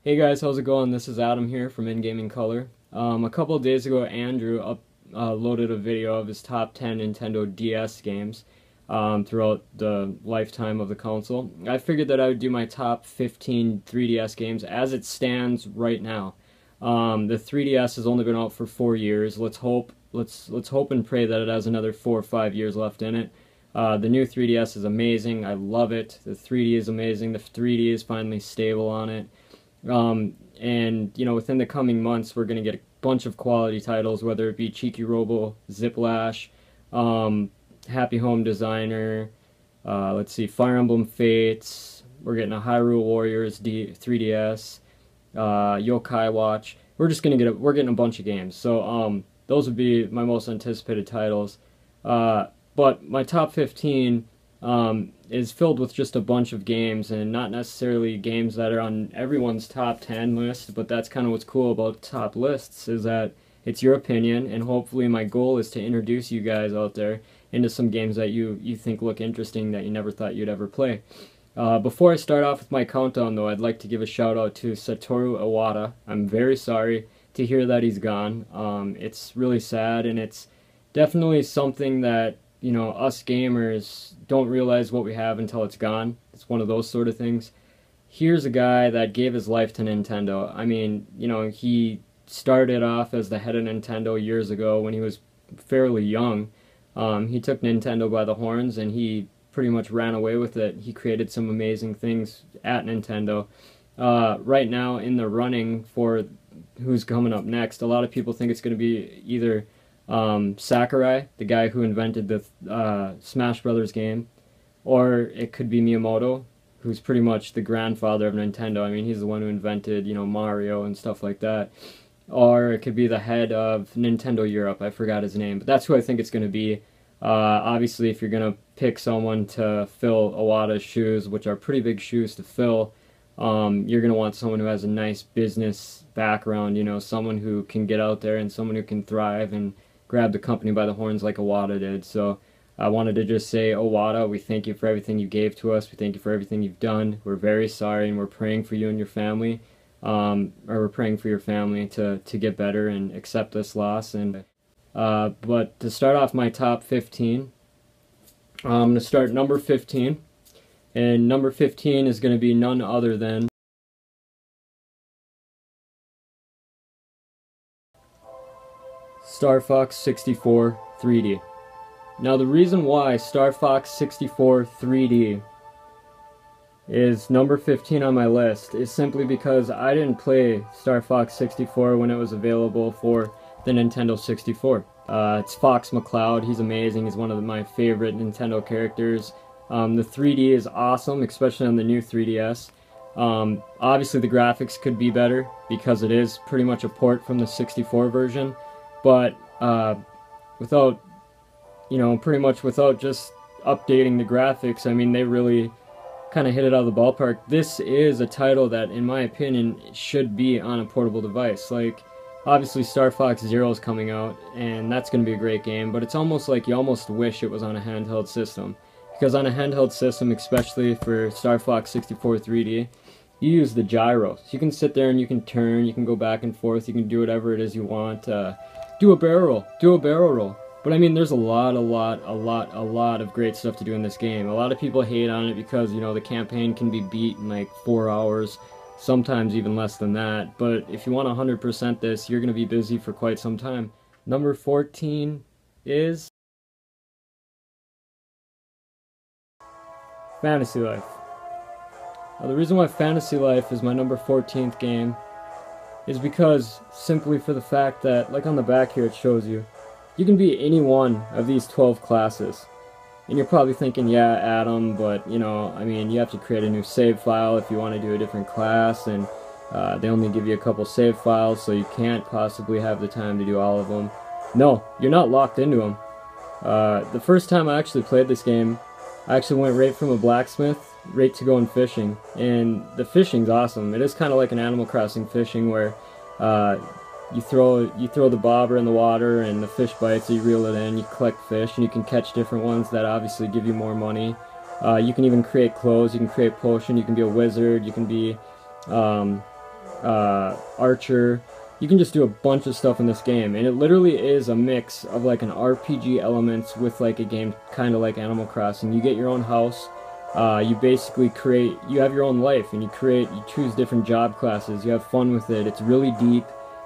Hey guys, how's it going? This is Adam here from In Gaming Color. A couple of days ago, Andrew loaded a video of his top 10 Nintendo DS games throughout the lifetime of the console. I figured that I would do my top 15 3DS games as it stands right now. The 3DS has only been out for 4 years. Let's hope and pray that it has another 4 or 5 years left in it. The new 3DS is amazing. I love it. The 3D is amazing. The 3D is finally stable on it. And you know, within the coming months, we're going to get a bunch of quality titles, whether it be Cheeky Robo, Ziplash, Happy Home Designer, let's see, Fire Emblem Fates. We're getting a Hyrule Warriors 3DS, Yokai Watch. We're getting a bunch of games. So those would be my most anticipated titles. But my top 15 is filled with just a bunch of games, and not necessarily games that are on everyone's top 10 list, but that's kind of what's cool about top lists, is that it's your opinion, and hopefully my goal is to introduce you guys out there into some games that you think look interesting that you never thought you'd ever play. Before I start off with my countdown though, I'd like to give a shout out to Satoru Iwata. I'm very sorry to hear that he's gone. It's really sad, and it's definitely something that, you know, us gamers don't realize what we have until it's gone. It's one of those sort of things. Here's a guy that gave his life to Nintendo. I mean, you know, he started off as the head of Nintendo years ago when he was fairly young. He took Nintendo by the horns and he pretty much ran away with it. He created some amazing things at Nintendo. Right now, in the running for who's coming up next, a lot of people think it's going to be either Sakurai, the guy who invented the Smash Brothers game, or it could be Miyamoto, who's pretty much the grandfather of Nintendo. I mean, he's the one who invented, you know, Mario and stuff like that. Or it could be the head of Nintendo Europe. I forgot his name, but that's who I think it's going to be. Obviously, if you're going to pick someone to fill Iwata's shoes, which are pretty big shoes to fill, you're going to want someone who has a nice business background, you know, someone who can get out there and someone who can thrive and grab the company by the horns like Iwata did. So I wanted to just say, Iwata, we thank you for everything you gave to us. We thank you for everything you've done. We're very sorry, and we're praying for you and your family. Or we're praying for your family to get better and accept this loss. And but to start off my top 15, I'm going to start number 15. And number 15 is going to be none other than Star Fox 64 3D. Now the reason why Star Fox 64 3D is number 15 on my list is simply because I didn't play Star Fox 64 when it was available for the Nintendo 64. It's Fox McCloud. He's amazing. He's one of my favorite Nintendo characters. The 3D is awesome, especially on the new 3DS. Obviously the graphics could be better because it is pretty much a port from the 64 version. But without, you know, pretty much without just updating the graphics, I mean, they really kind of hit it out of the ballpark. This is a title that, in my opinion, should be on a portable device. Like, obviously Star Fox Zero is coming out, and that's going to be a great game, but it's almost like you almost wish it was on a handheld system. Because on a handheld system, especially for Star Fox 64 3D, you use the gyros. You can sit there and you can turn, you can go back and forth, you can do whatever it is you want. Do a barrel roll. But I mean, there's a lot of great stuff to do in this game. A lot of people hate on it because, you know, the campaign can be beat in like 4 hours, sometimes even less than that. But if you want 100% this, you're going to be busy for quite some time. Number 14 is Fantasy Life. Now the reason why Fantasy Life is my number 14th game is because simply for the fact that, like on the back here it shows you, you can be any one of these 12 classes. And you're probably thinking, yeah, Adam, but you know, I mean, you have to create a new save file if you want to do a different class, and they only give you a couple save files, so you can't possibly have the time to do all of them. No, you're not locked into them. The first time I actually played this game, I actually went right from a blacksmith right to going fishing, and the fishing's awesome. It is kind of like an Animal Crossing fishing where you throw the bobber in the water and the fish bites, so you reel it in, you collect fish, and you can catch different ones that obviously give you more money. You can even create clothes, you can create potion, you can be a wizard, you can be archer. You can just do a bunch of stuff in this game, and it literally is a mix of like an RPG elements with like a game kind of like Animal Crossing. You get your own house. You basically you have your own life, and you choose different job classes. You have fun with it. It's really deep.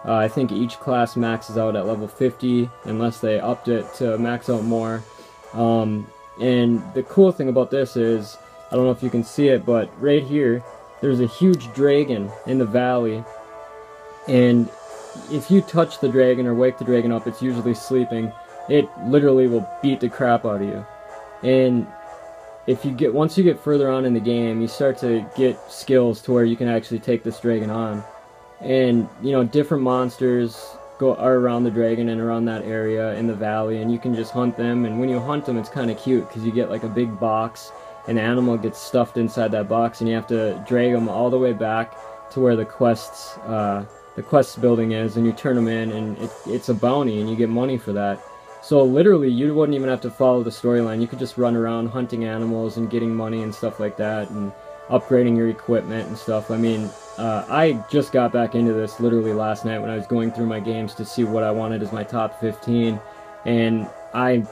I think each class maxes out at level 50, unless they upped it to max out more. And the cool thing about this is, I don't know if you can see it, but right here, there's a huge dragon in the valley. And if you touch the dragon or wake the dragon up, it's usually sleeping. It literally will beat the crap out of you. And once you get further on in the game, you start to get skills to where you can actually take this dragon on. And different monsters are around the dragon and around that area in the valley, and you can just hunt them. And when you hunt them, it's kind of cute because you get like a big box, and the animal gets stuffed inside that box, and you have to drag them all the way back to where the quest building is, and you turn them in, and it's a bounty, and you get money for that. So literally, you wouldn't even have to follow the storyline. You could just run around hunting animals and getting money and stuff like that, and upgrading your equipment and stuff. I mean, I just got back into this literally last night when I was going through my games to see what I wanted as my top 15, and I'm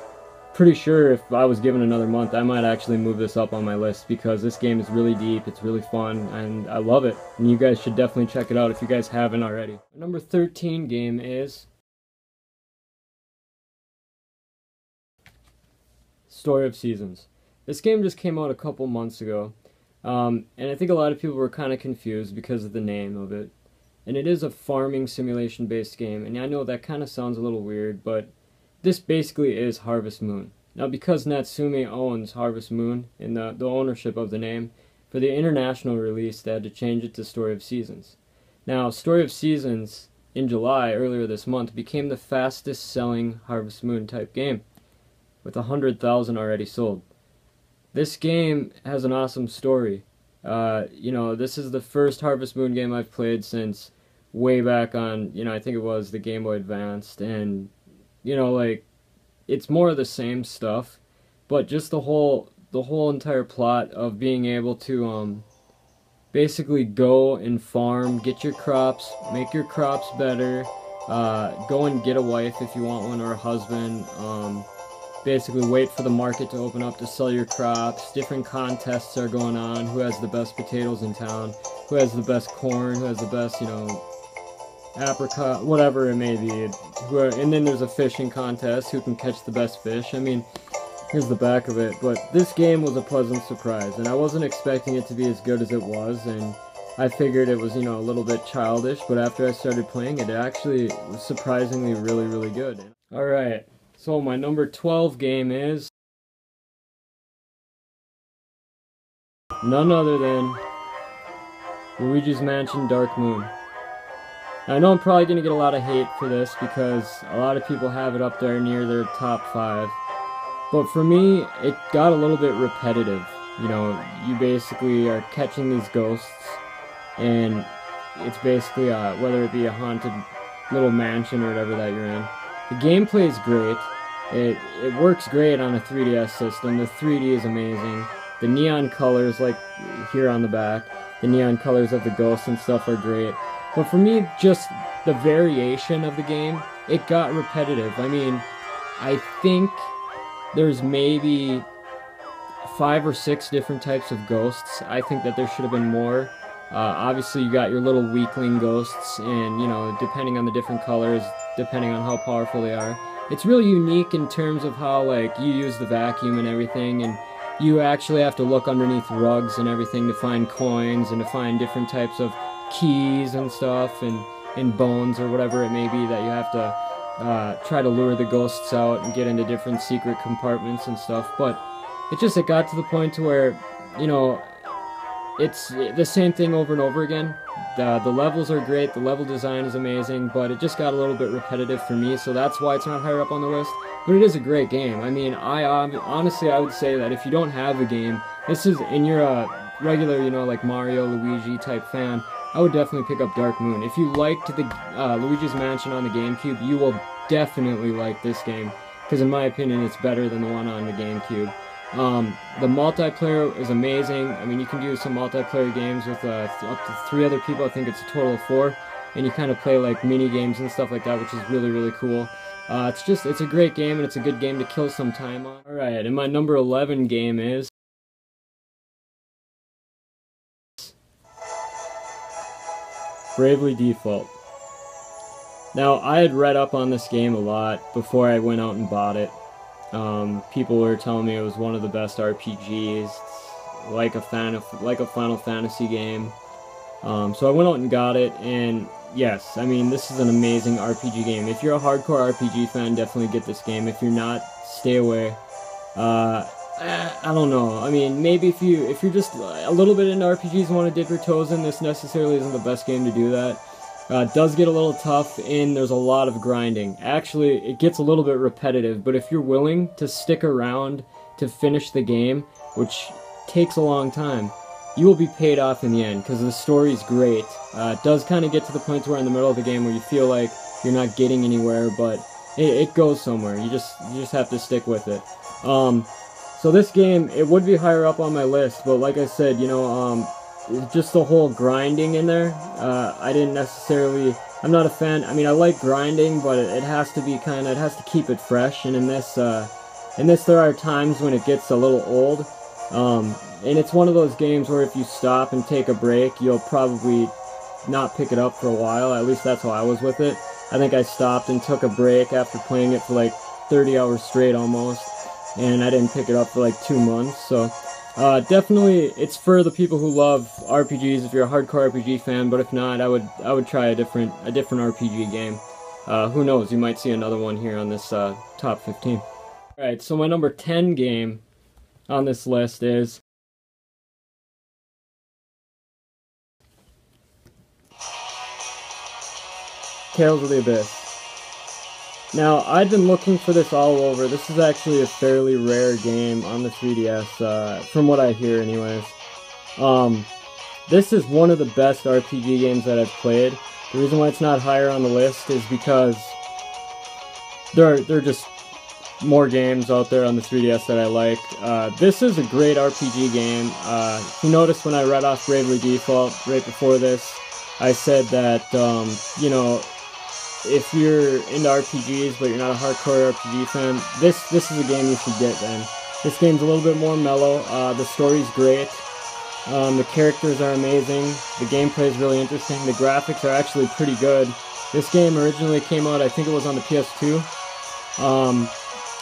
pretty sure if I was given another month, I might actually move this up on my list, because this game is really deep, it's really fun, and I love it. And you guys should definitely check it out if you guys haven't already. Number 13 game is Story of Seasons. This game just came out a couple months ago, and I think a lot of people were kind of confused because of the name of it. And it is a farming simulation based game, and I know that kind of sounds a little weird, but this basically is Harvest Moon. Now, because Natsume owns Harvest Moon in the ownership of the name, for the international release they had to change it to Story of Seasons. Now, Story of Seasons in July, earlier this month, became the fastest selling Harvest Moon type game, with 100,000 already sold. This game has an awesome story. This is the first Harvest Moon game I've played since way back on, I think it was the Game Boy Advanced, and, it's more of the same stuff, but just the whole entire plot of being able to, basically go and farm, get your crops, make your crops better, go and get a wife if you want one, or a husband, basically wait for the market to open up to sell your crops. Different contests are going on. Who has the best potatoes in town? Who has the best corn? Who has the best, apricot? Whatever it may be. And then there's a fishing contest. Who can catch the best fish? I mean, here's the back of it. But this game was a pleasant surprise, and I wasn't expecting it to be as good as it was, and I figured it was, a little bit childish, but after I started playing it, it actually was surprisingly really, really good. Alright. So my number 12 game is none other than Luigi's Mansion Dark Moon. Now, I know I'm probably going to get a lot of hate for this because a lot of people have it up there near their top 5. But for me, it got a little bit repetitive. You basically are catching these ghosts, and it's basically whether it be a haunted little mansion or whatever that you're in. The gameplay is great. It works great on a 3DS system. The 3D is amazing. The neon colors, like here on the back, the neon colors of the ghosts and stuff are great. But for me, just the variation of the game, it got repetitive. I mean, I think there's maybe 5 or 6 different types of ghosts. I think that there should have been more. Obviously, you got your little weakling ghosts, and, depending on the different colors, depending on how powerful they are. It's really unique in terms of how, you use the vacuum and everything, and you actually have to look underneath rugs and everything to find coins and to find different types of keys and stuff, and bones or whatever it may be that you have to try to lure the ghosts out and get into different secret compartments and stuff. But it got to the point to where, it's the same thing over and over again. The levels are great, the level design is amazing, but it just got a little bit repetitive for me, so that's why it's not higher up on the list. But it is a great game. I mean, honestly, I would say that if you don't have a game, and you're a regular, like Mario, Luigi type fan, I would definitely pick up Dark Moon. If you liked the Luigi's Mansion on the GameCube, you will definitely like this game, because in my opinion, it's better than the one on the GameCube. The multiplayer is amazing. I mean, you can do some multiplayer games with up to 3 other people. I think it's a total of 4. And you kind of play like mini games and stuff like that, which is really, really cool. It's a great game, and it's a good game to kill some time on. Alright, and my number 11 game is Bravely Default. Now, I had read up on this game a lot before I went out and bought it. People were telling me it was one of the best RPGs, like a Final Fantasy game. So I went out and got it, and yes, I mean, this is an amazing RPG game. If you're a hardcore RPG fan, definitely get this game. If you're not, stay away. I don't know. I mean, maybe if you're just a little bit into RPGs and want to dip your toes in, this necessarily isn't the best game to do that. It does get a little tough, and there's a lot of grinding. Actually, it gets a little bit repetitive, but if you're willing to stick around to finish the game, which takes a long time, you will be paid off in the end, because the story's great. It does kind of get to the point where in the middle of the game where you feel like you're not getting anywhere, but it goes somewhere. You just have to stick with it. So this game, it would be higher up on my list, but like I said, you know, just the whole grinding in there, I'm not a fan. I mean, I like grinding, but it has to be it has to keep it fresh, and in this there are times when it gets a little old. And it's one of those games where if you stop and take a break, you'll probably not pick it up for a while. At least that's how I was with it. I think I stopped and took a break after playing it for like 30 hours straight almost, and I didn't pick it up for like 2 months. So definitely it's for the people who love RPGs if you're a hardcore RPG fan, but if not, I would try a different RPG game. Who knows, you might see another one here on this top 15. Alright, so my number 10 game on this list is Tales of the Abyss. Now, I've been looking for this all over. This is actually a fairly rare game on the 3DS, from what I hear anyways. This is one of the best RPG games that I've played. The reason why it's not higher on the list is because there are just more games out there on the 3DS that I like. This is a great RPG game. If you noticed when I read off Bravely Default right before this, I said that, you know, if you're into RPGs but you're not a hardcore RPG fan, this is a game you should get then. This game's a little bit more mellow. The story's great. The characters are amazing. The gameplay is really interesting. The graphics are actually pretty good. This game originally came out, I think it was on the PS2.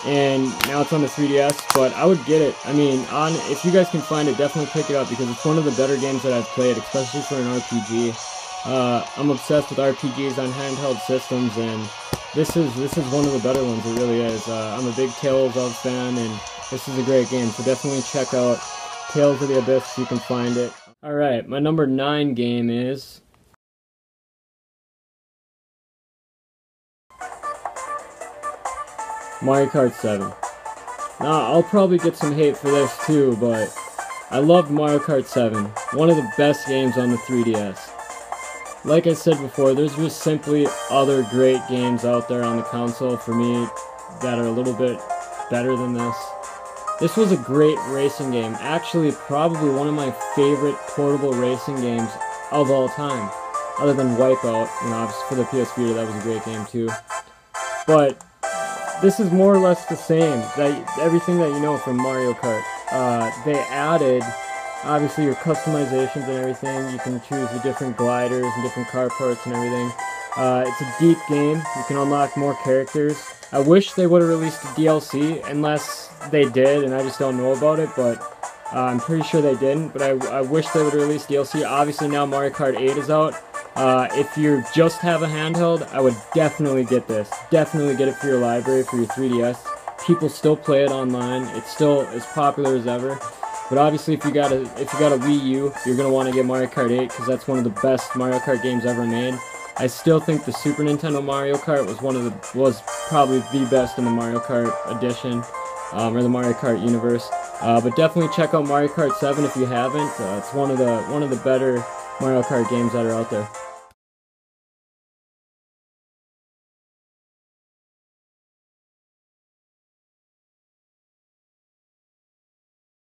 And now it's on the 3DS, but I would get it. I mean, if you guys can find it, definitely pick it up, because it's one of the better games that I've played, especially for an RPG. I'm obsessed with RPGs on handheld systems, and this is one of the better ones. It really is. I'm a big Tales of fan, and this is a great game, so definitely check out Tales of the Abyss if you can find it. Alright, my number 9 game is Mario Kart 7. Now, I'll probably get some hate for this too, but I loved Mario Kart 7. One of the best games on the 3DS. Like I said before, there's just simply other great games out there on the console for me that are a little bit better than this. This was a great racing game. Actually, probably one of my favorite portable racing games of all time. Other than Wipeout, you know, obviously for the PS Vita, that was a great game too. But this is more or less the same. Everything that you know from Mario Kart. They added, obviously, your customizations and everything. You can choose the different gliders and different car parts and everything. It's a deep game. You can unlock more characters. I wish they would have released a DLC, unless they did, and I just don't know about it, but I'm pretty sure they didn't. But I wish they would have released DLC. Obviously, now Mario Kart 8 is out. If you just have a handheld, I would definitely get this. Definitely get it for your library, for your 3DS. People still play it online. It's still as popular as ever. But obviously, if you got a Wii U, you're gonna want to get Mario Kart 8, because that's one of the best Mario Kart games ever made. I still think the Super Nintendo Mario Kart was probably the best in the Mario Kart edition, or the Mario Kart universe. But definitely check out Mario Kart 7 if you haven't. It's one of the better Mario Kart games that are out there.